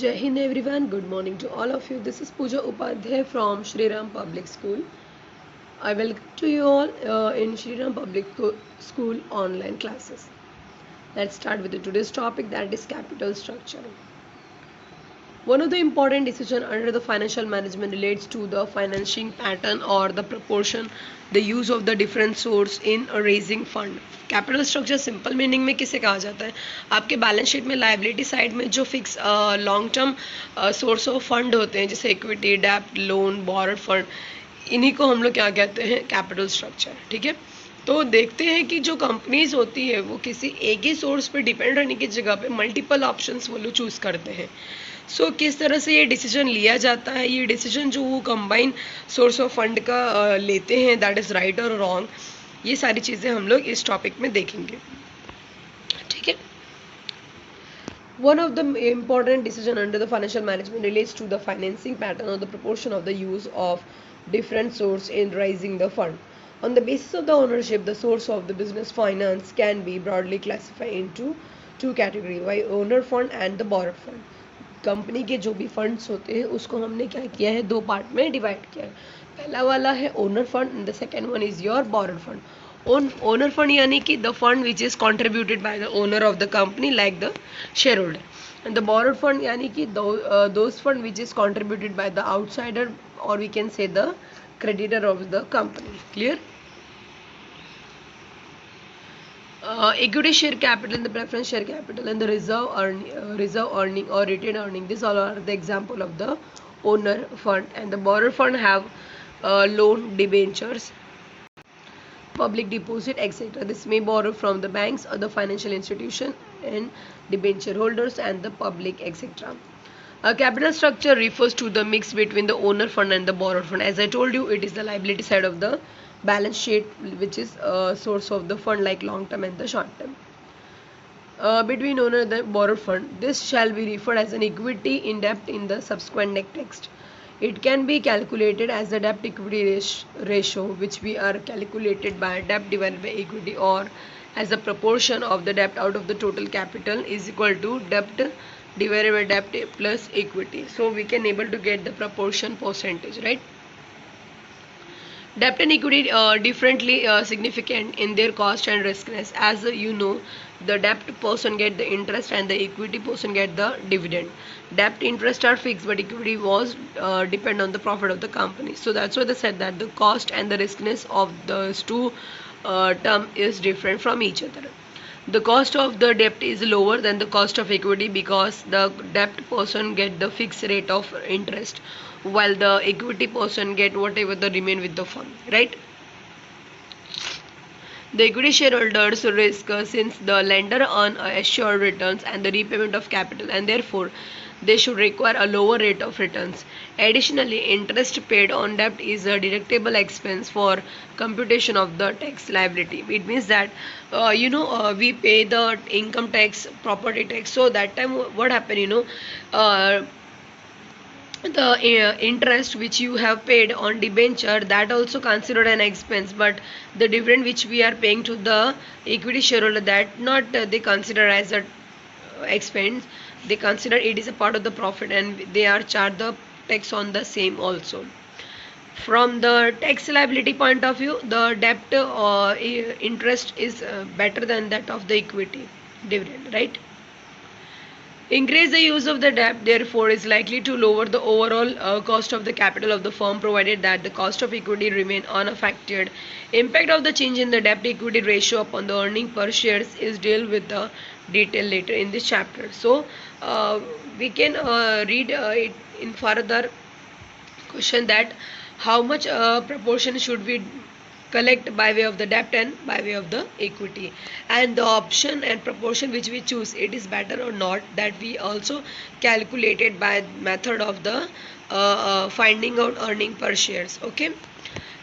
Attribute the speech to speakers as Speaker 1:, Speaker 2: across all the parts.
Speaker 1: Jai Hind everyone, good morning to all of you. This is Pooja Upadhyay from Shri Ram Public School. I welcome to you all in Shri Ram Public School online classes. Let's start with today's topic, that is capital structure. One of the important decisions under the financial management relates to the financing pattern or the proportion, the use of the different source in raising fund. Capital structure simple meaning में किसे कहा जाता है? आपके balance sheet में liability side में जो fix long term source of fund होते हैं, जैसे इक्विटी, डेप्ट, लोन, बोरोड फंड, इन्हीं को हम लोग क्या कहते हैं? Capital structure. ठीक है, तो देखते हैं कि जो कंपनीज होती है वो किसी एक ही सोर्स पे डिपेंड रहने की जगह पे मल्टीपल ऑप्शंस वो लोग चूज़ करते हैं. किस तरह से ये डिसीजन लिया जाता है, ये डिसीजन जो वो कंबाइन सोर्स ऑफ फंड का लेते हैं, दैट इज़ राइट और रॉन्ग, ये सारी चीज़ें हम लोग इस टॉपिक में देखेंगे. ठीक है. One of the important decision under the financial management relates to the financing pattern or the proportion of the use of different source in raising the fund. On the basis of the ownership, the source of the business finance can be broadly classified into two categories, by owner fund and the borrowed fund. Company के जो भी funds होते हैं उसको हमने क्या किया है, दो पार्ट में डिवाइड किया है. पहला वाला है owner fund and the second one is your borrowed fund. Owner fund यानी कि the fund which is contributed by the owner of the company like the shareholder, and the borrowed fund यानी कि those fund which is contributed by the outsider or we can say the creditor of the company. Clear? Equity share capital and the preference share capital and the reserve earning or retained earning, these all are the example of the owner fund. And the borrower fund have loan, debentures, public deposit, etc. This may borrow from the banks or the financial institution and debenture holders and the public, etc. A capital structure refers to the mix between the owner fund and the borrower fund. As I told you, it is the liability side of the balance sheet which is a source of the fund like long term and the short term. Between owner and the borrower fund, this shall be referred as an equity in debt in the subsequent text. It can be calculated as the debt equity ratio, which we are calculated by debt divided by equity, or as a proportion of the debt out of the total capital is equal to debt divided by debt plus equity. So we can able to get the proportion percentage, right? Debt and equity differently significant in their cost and riskiness. As you know, the debt person get the interest and the equity person get the dividend. Debt interest are fixed, but equity was depend on the profit of the company. So that's why they said that the cost and the riskiness of those two term is different from each other. The cost of the debt is lower than the cost of equity because the debt person get the fixed rate of interest, while the equity person get whatever the remain with the fund, right? The equity shareholders risk since the lender earn assured returns and the repayment of capital, and therefore they should require a lower rate of returns. Additionally, interest paid on debt is a deductible expense for computation of the tax liability. It means that we pay the income tax, property tax. So that time what happened, the interest which you have paid on debenture, that also considered an expense, but the dividend which we are paying to the equity shareholder, that not they consider as a expense, they consider it is a part of the profit and they are charged the tax on the same also. From the tax liability point of view, the debt interest is better than that of the equity dividend, right? Increase the use of the debt, therefore, is likely to lower the overall cost of the capital of the firm, provided that the cost of equity remain unaffected. Impact of the change in the debt equity ratio upon the earning per shares is dealt with the detail later in this chapter. So we can read it in further question, that how much proportion should we collect by way of the debt and by way of the equity, and the option and proportion which we choose, it is better or not, that we also calculated by method of the finding out earning per shares. Okay,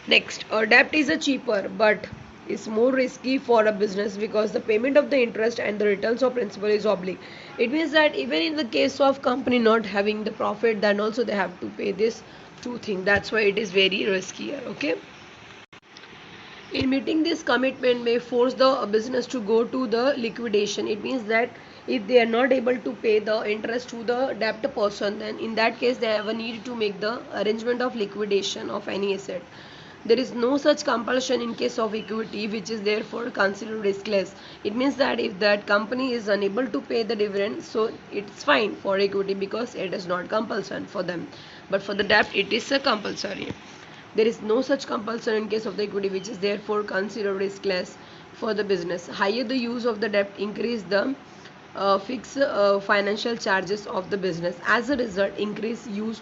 Speaker 1: next, debt is a cheaper but is more risky for a business because the payment of the interest and the returns of principal is oblique. It means that even in the case of company not having the profit, then also they have to pay this two things. That's why it is very riskier. Okay, in meeting this commitment may force the business to go to the liquidation. It means that If they are not able to pay the interest to the debt person, then in that case they have a need to make the arrangement of liquidation of any asset. There is no such compulsion in case of equity, which is therefore considered riskless. It means that if that company is unable to pay the dividend, so it's fine for equity because it is not compulsion for them. But for the debt, it is a compulsory. There is no such compulsion in case of the equity, which is therefore considered riskless for the business. Higher the use of the debt, increase the fixed financial charges of the business. As a result, increase use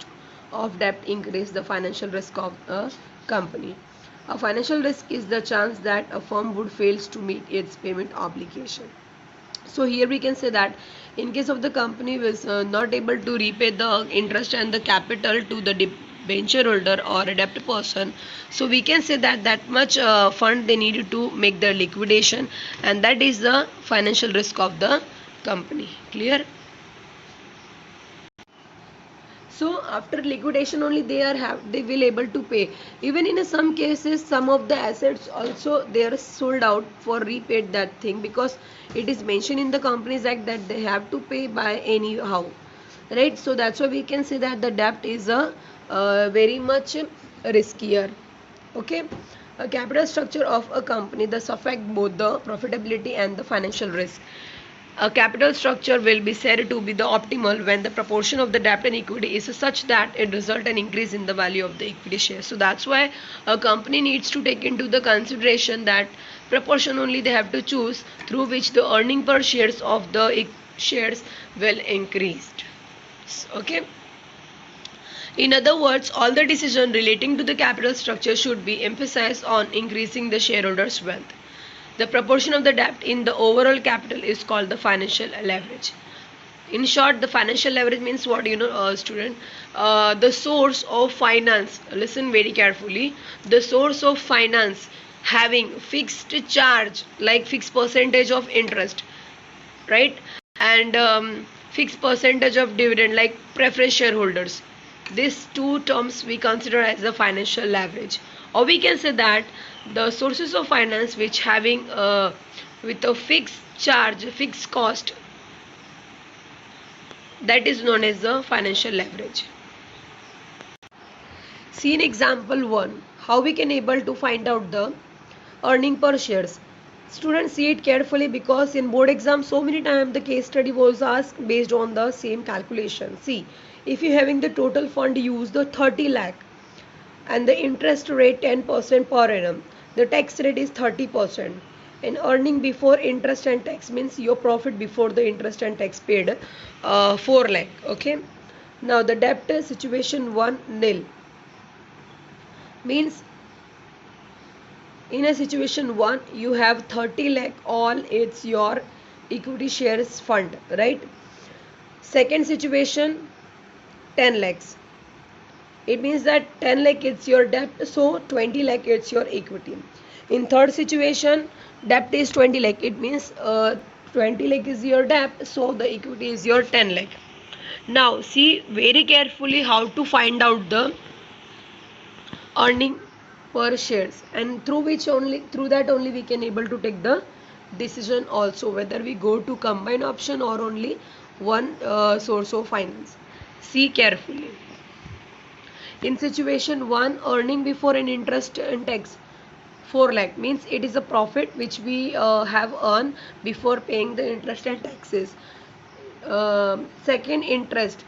Speaker 1: of debt increase the financial risk of a company. A financial risk is the chance that a firm would fails to meet its payment obligation. So here we can say that in case of the company was not able to repay the interest and the capital to the debenture holder or a debt person, so we can say that that much fund they needed to make the liquidation, and that is the financial risk of the company. Clear? So after liquidation only they will able to pay. Even in some cases, some of the assets also they are sold out for repaid that thing, because it is mentioned in the Companies Act that they have to pay by anyhow, right? So that's why we can say that the debt is a very much riskier. Okay. A capital structure of a company thus affect both the profitability and the financial risk. A capital structure will be said to be the optimal when the proportion of the debt and equity is such that it results in increase in the value of the equity share. So that's why a company needs to take into the consideration that proportion only they have to choose through which the earning per shares of the shares will increase. Okay. In other words, all the decisions relating to the capital structure should be emphasized on increasing the shareholders' wealth. The proportion of the debt in the overall capital is called the financial leverage. In short, the financial leverage means what, student? The source of finance. Listen very carefully. The source of finance having fixed charge, like fixed percentage of interest, right? And fixed percentage of dividend, like preference shareholders. These two terms we consider as the financial leverage. Or we can say that the sources of finance which having with a fixed charge, fixed cost, that is known as the financial leverage. See in example 1 how we can able to find out the earning per shares. Students, see it carefully, because in board exam so many times the case study was asked based on the same calculation. See, if you having the total fund use the 30 lakh and the interest rate 10% per annum, the tax rate is 30%, and earning before interest and tax means your profit before the interest and tax paid 4 lakh. Okay. Now the debt situation 1 nil means in a situation 1 you have 30 lakh, all it's your equity shares fund, right? Second situation 10 lakhs, it means that 10 lakh is your debt, so 20 lakh is your equity. In third situation, debt is 20 lakh, it means 20 lakh is your debt, so the equity is your 10 lakh. Now see very carefully how to find out the earning per shares, and through that only we can able to take the decision also whether we go to combine option or only one source of finance. See carefully. In situation 1, earning before an interest and tax 4 lakh means it is a profit which we have earned before paying the interest and taxes. Second, interest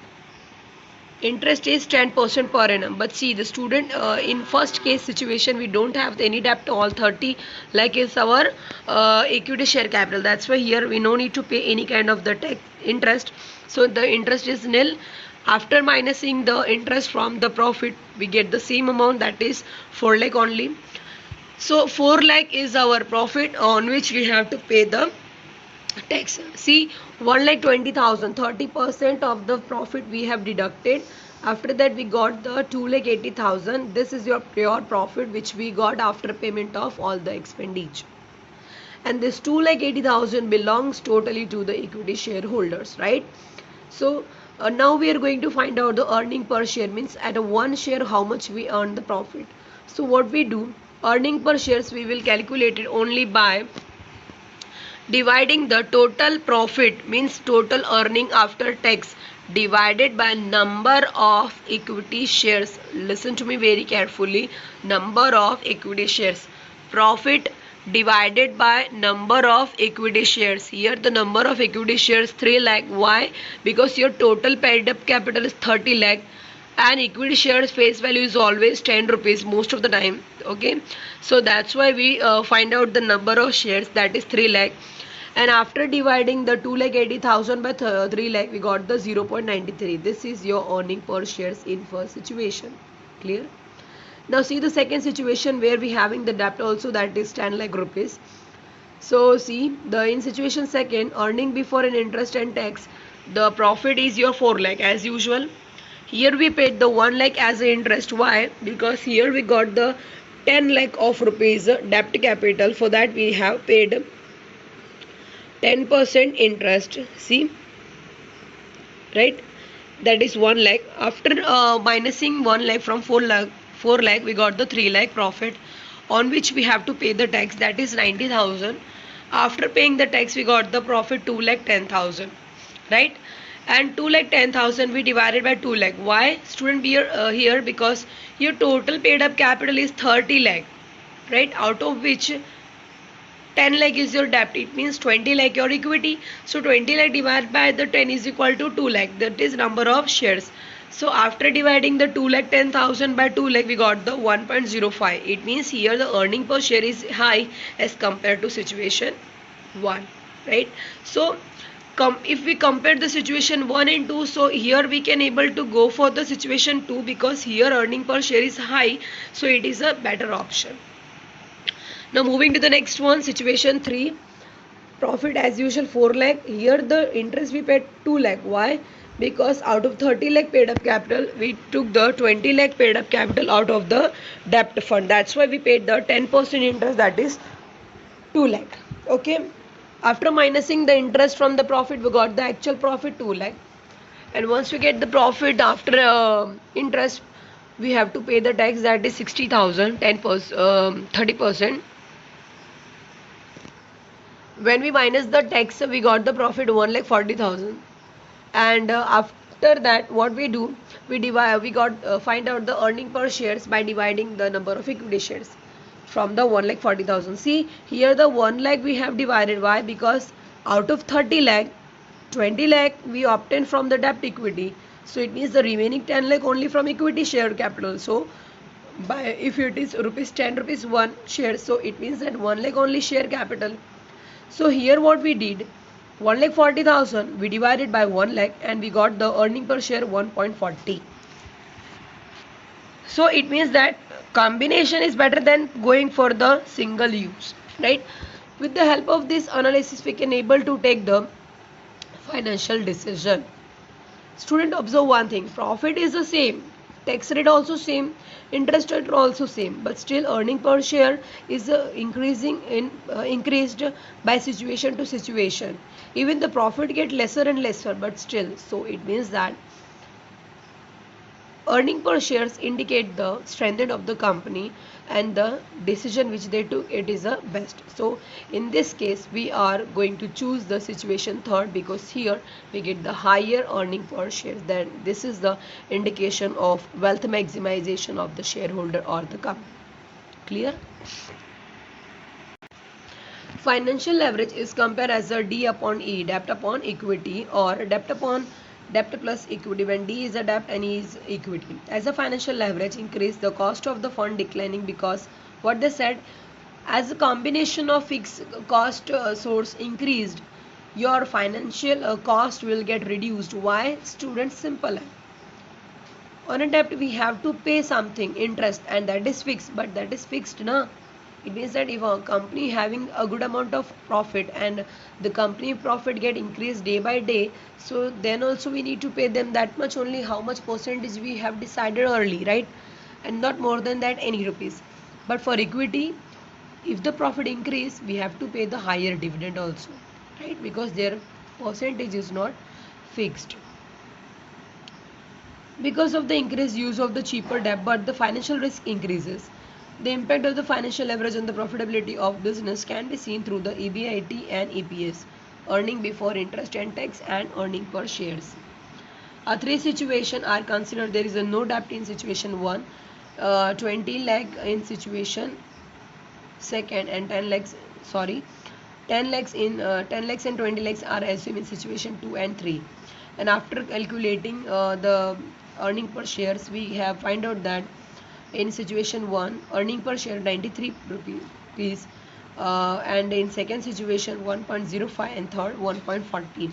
Speaker 1: is 10% per annum, but see the student, in first case situation we don't have any debt, all 30 lakh is our equity share capital. That's why here we no need to pay any kind of the tax interest, so the interest is nil. After minusing the interest from the profit, we get the same amount, that is 4 lakh only. So 4 lakh is our profit on which we have to pay the tax. See, 1,20,000, 30% of the profit we have deducted. After that we got the 2,80,000. This is your pure profit which we got after payment of all the expenditure. And this 2,80,000 belongs totally to the equity shareholders, right? So now we are going to find out the earning per share, means at a one share how much we earn the profit. So what we do, earning per shares we will calculate it only by Dividing the total profit means total earning after tax divided by number of equity shares. Listen to me very carefully. Number of equity shares. Profit divided by number of equity shares. Here the number of equity shares 3 lakh. Why? Because your total paid up capital is 30 lakh and equity shares face value is always 10 rupees most of the time. Okay, so that's why we find out the number of shares, that is 3 lakh, and after dividing the 2,80,000 by 3 lakh we got the 0.93. This is your earning per shares in first situation. Clear? Now see the second situation where we having the debt also, that is 10 lakh rupees. So see the in situation second, earning before an interest and tax, the profit is your 4 lakh as usual. Here we paid the 1 lakh as an interest. Why? Because here we got the 10 lakh of rupees debt capital. For that we have paid 10% interest. See, right? That is 1 lakh. After minusing 1 lakh from 4 lakh, we got the 3 lakh profit on which we have to pay the tax, that is 90,000. After paying the tax, we got the profit 2 lakh 10,000, right? And 2 lakh 10,000 we divided by 2 lakh. Why? Student here because your total paid up capital is 30 lakh, right? Out of which 10 lakh is your debt. It means 20 lakh your equity. So 20 lakh divided by the 10 is equal to 2 lakh. That is number of shares. So after dividing the 2 lakh 10,000 by 2 lakh, we got the 1.05. It means here the earning per share is high as compared to situation 1, right? So if we compare the situation 1 and 2, so here we can able to go for the situation 2 because here earning per share is high, so it is a better option. Now moving to the next one, situation 3, profit as usual 4 lakh. Here the interest we paid 2 lakh. Why? Because out of 30 lakh paid up capital, we took the 20 lakh paid up capital out of the debt fund. That's why we paid the 10% interest, that is 2 lakh. Okay. After minusing the interest from the profit, we got the actual profit 2 lakh. And once we get the profit after interest, we have to pay the tax, that is 60,000, 30%. When we minus the tax, we got the profit 1,40,000. And after that, what we do, we find out the earning per shares by dividing the number of equity shares from the 1,40,000. See here the 1 lakh we have divided. Why? Because out of 30 lakh, 20 lakh we obtained from the debt equity. So it means the remaining 10 lakh only from equity share capital. So if it is rupees 10 rupees 1 share, so it means that 1 lakh only share capital. So here what we did, 1,40,000 we divided by 1 lakh and we got the earning per share 1.40. So it means that combination is better than going for the single use, right? With the help of this analysis, we can able to take the financial decision. Student, observe one thing, profit is the same, tax rate also same, interest rate also same, but still earning per share is increased by situation to situation. Even the profit get lesser and lesser, but still, so it means that earning per shares indicate the strength of the company and the decision which they took, it is the best. So in this case we are going to choose the situation third because here we get the higher earning per share. Then this is the indication of wealth maximization of the shareholder or the company. Clear? Financial leverage is compared as a D upon E, debt upon equity, or debt plus equity, when D is a debt and E is equity. As a financial leverage increase, the cost of the fund declining because what they said, as a combination of fixed cost source increased, your financial cost will get reduced. Why? Students, simple. On a debt we have to pay something interest and that is fixed, but that is fixed na. It means that if a company having a good amount of profit and the company profit get increased day by day, so then also we need to pay them that much only, how much percentage we have decided early, right? And not more than that any rupees. But for equity, if the profit increase, we have to pay the higher dividend also, right? Because their percentage is not fixed. Because of the increased use of the cheaper debt, but the financial risk increases. The impact of the financial leverage on the profitability of business can be seen through the EBIT and EPS, earning before interest and tax, and earning per shares. Three situations are considered. There is a no debt in situation 1, 20 lakh in situation second, and 10 lakhs in 10 lakhs and 20 lakhs are assumed in situation 2 and 3. And after calculating the earning per shares, we have find out that in situation 1 earning per share 93 rupees, and in second situation 1.05, and third 1.14.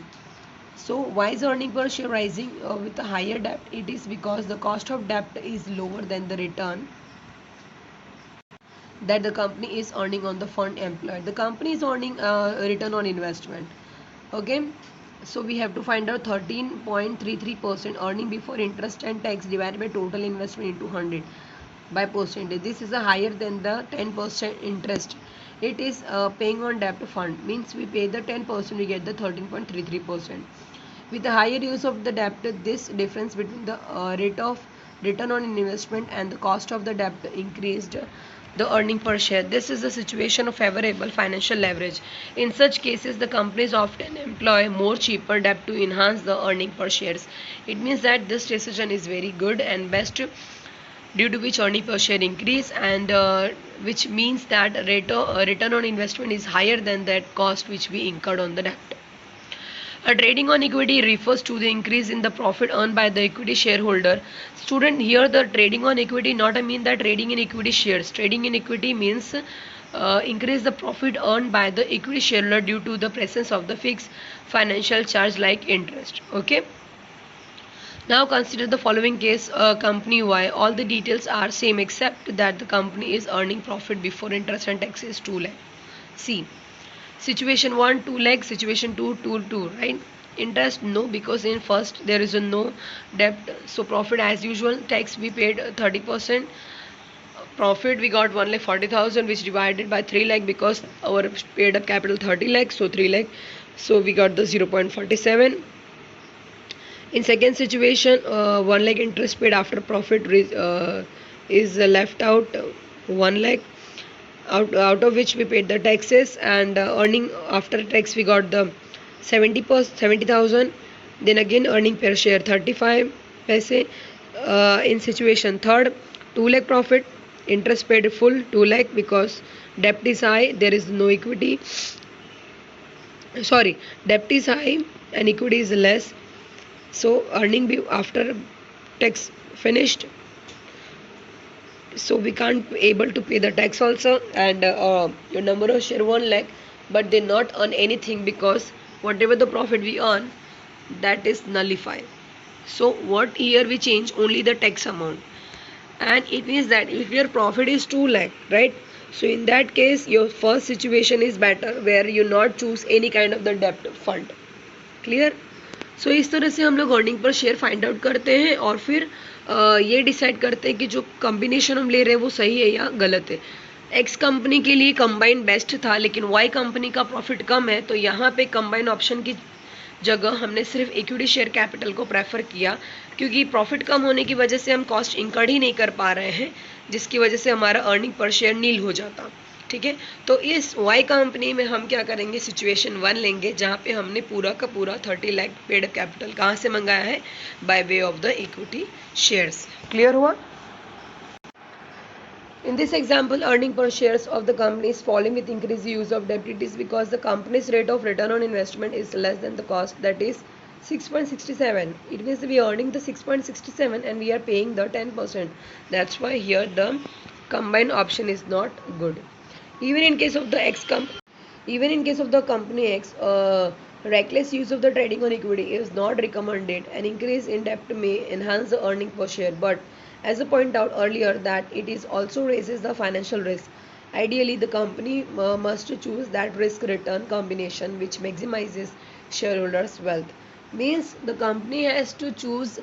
Speaker 1: So why is earning per share rising with a higher debt? It is because the cost of debt is lower than the return that the company is earning on the fund employed. The company is earning a return on investment. Okay, so we have to find out 13.33% earning before interest and tax divided by total investment into 100 by percentage. This is a higher than the 10% interest. It is paying on debt fund, means we pay the 10%, we get the 13.33%. With the higher use of the debt, this difference between the rate of return on investment and the cost of the debt increased the earning per share. This is the situation of favorable financial leverage. In such cases, the companies often employ more cheaper debt to enhance the earning per shares. It means that this decision is very good and best, due to which earning per share increase, and which means that return on investment is higher than that cost which we incurred on the debt. A trading on equity refers to the increase in the profit earned by the equity shareholder. Student, here the trading on equity not I mean that trading in equity shares. Trading in equity means increase the profit earned by the equity shareholder due to the presence of the fixed financial charge like interest. Okay. Now consider the following case, company Y. All the details are same except that the company is earning profit before interest and taxes 2 lakh. See. Situation 1 2 lakh, situation 2 2, right? Interest no, because in first there is a no debt, so profit as usual. Tax we paid 30%. Profit we got 1 lakh 40,000, which divided by 3 lakh, because our paid up capital 30 lakh, so 3 lakh, so we got the 0.47. In second situation, 1 lakh interest paid after profit is left out, 1 lakh, out of which we paid the taxes, and earning after tax we got the 70,000. Then again earning per share 35 paise. In situation third, 2 lakh profit, interest paid full 2 lakh, because debt is high, there is no equity, sorry, debt is high and equity is less, so earning after tax finished, so we can't able to pay the tax also, and your number of share 1 lakh, but they not earn anything, because whatever the profit we earn, that is nullified. So what here we change only the tax amount, and it means that if your profit is 2 lakh, right, so in that case your first situation is better, where you not choose any kind of the debt fund. Clear? सो इस तरह से हम लोग earning per share find out करते हैं, और फिर ये डिसाइड करते हैं कि जो कॉम्बिनेशन हम ले रहे हैं वो सही है या गलत है. एक्स कंपनी के लिए कंबाइन बेस्ट था, लेकिन वाई कंपनी का प्रॉफिट कम है, तो यहाँ पे कंबाइन ऑप्शन की जगह हमने सिर्फ इक्विटी शेयर कैपिटल को प्रेफर किया, क्योंकि प्रॉफिट कम होने की वजह से हम कॉस्ट इंकर्ड ही नहीं कर पा रहे हैं, जिसकी वजह से हमारा अर्निंग पर शेयर नील हो जाता. ठीक है, तो इस वाई कंपनी में हम क्या करेंगे, सिचुएशन 1 लेंगे, जहाँ पे हमने पूरा का पूरा 30 लाख पेड कैपिटल कहाँ से मंगाया है, by way of the equity shares. Clear हुआ? In this example, earning per shares of the company is falling with increased use of debt. It is because the company's rate of return on investment is less than the cost, that is 6.67. It means we are earning the 6.67 and we are paying the 10%. That's why here the combined option is not good. Even in case of the company X, reckless use of the trading on equity is not recommended. An increase in debt may enhance the earning per share, but as I pointed out earlier, that it is also raises the financial risk. Ideally, the company must choose that risk return combination which maximizes shareholders' wealth. Means the company has to choose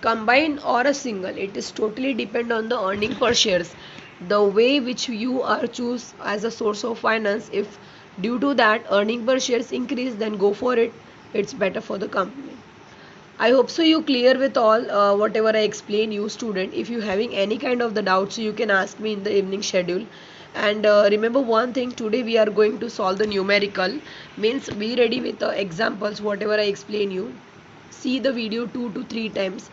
Speaker 1: combined or a single. It is totally depend on the earning per shares. The way which you are choose as a source of finance, if due to that earning per shares increase, then go for it. It's better for the company. I hope so you clear with all whatever I explain you student. If you having any kind of the doubts, you can ask me in the evening schedule. And remember one thing, today we are going to solve the numerical. Means be ready with the examples whatever I explain you. See the video 2 to 3 times.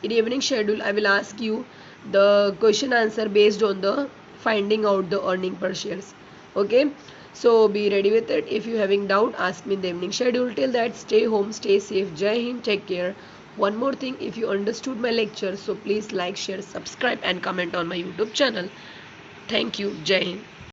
Speaker 1: In evening schedule I will ask you the question answer based on the finding out the earning per shares. Okay, so be ready with it. If you having doubt, ask me in the evening schedule. Till that, stay home, stay safe. Jai Hind, take care. One more thing, if you understood my lecture, so please like, share, subscribe and comment on my YouTube channel. Thank you. Jai Hind.